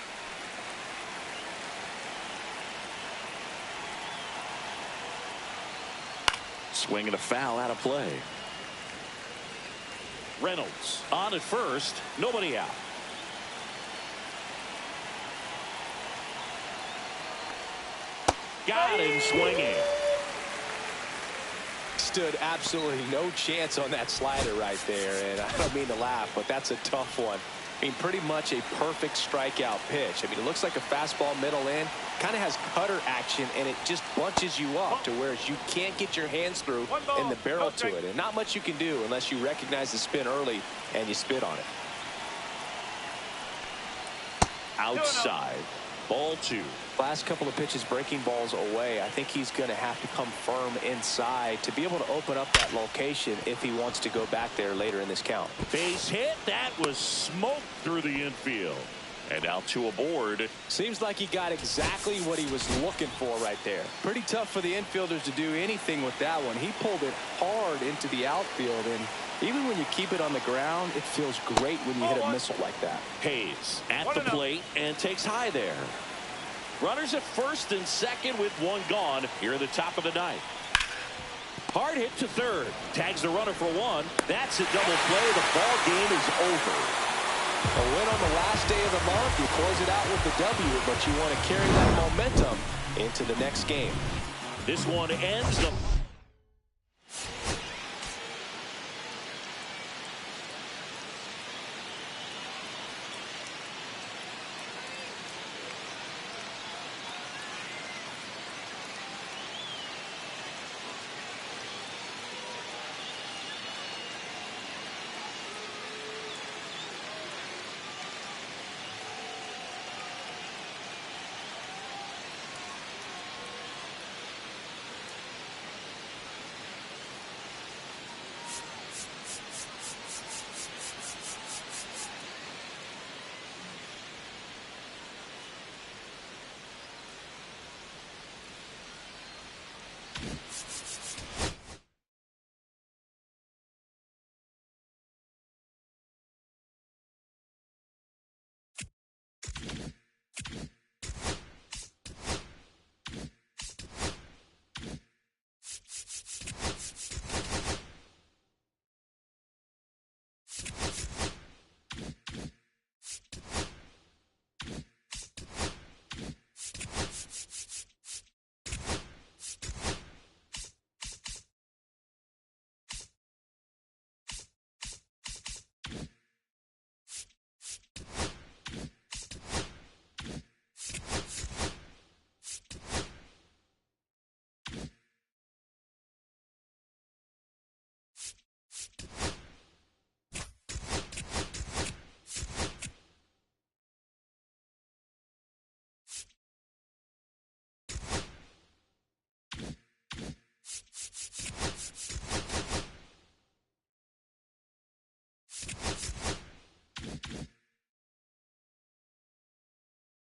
Swing and a foul out of play. Reynolds on at first. Nobody out. Got him swinging. Stood absolutely no chance on that slider right there, and I don't mean to laugh, but that's a tough one. I mean, pretty much a perfect strikeout pitch. I mean, it looks like a fastball middle in, kind of has cutter action, and it just bunches you up to where you can't get your hands through in the barrel to it, and not much you can do unless you recognize the spin early and you spit on it. Outside. Ball 2. Last couple of pitches breaking balls away. I think he's going to have to come firm inside to be able to open up that location if he wants to go back there later in this count. Base hit. That was smoked through the infield. And out to a board. Seems like he got exactly what he was looking for right there. Pretty tough for the infielders to do anything with that one. He pulled it hard into the outfield, and even when you keep it on the ground, it feels great when you hit a missile like that. Hayes at the plate and takes high there. Runners at first and second with 1 gone here at the top of the 9th. Hard hit to third. Tags the runner for 1. That's a double play. The ball game is over. A win on the last day of the month. You close it out with the W, but you want to carry that momentum into the next game. This one ends the...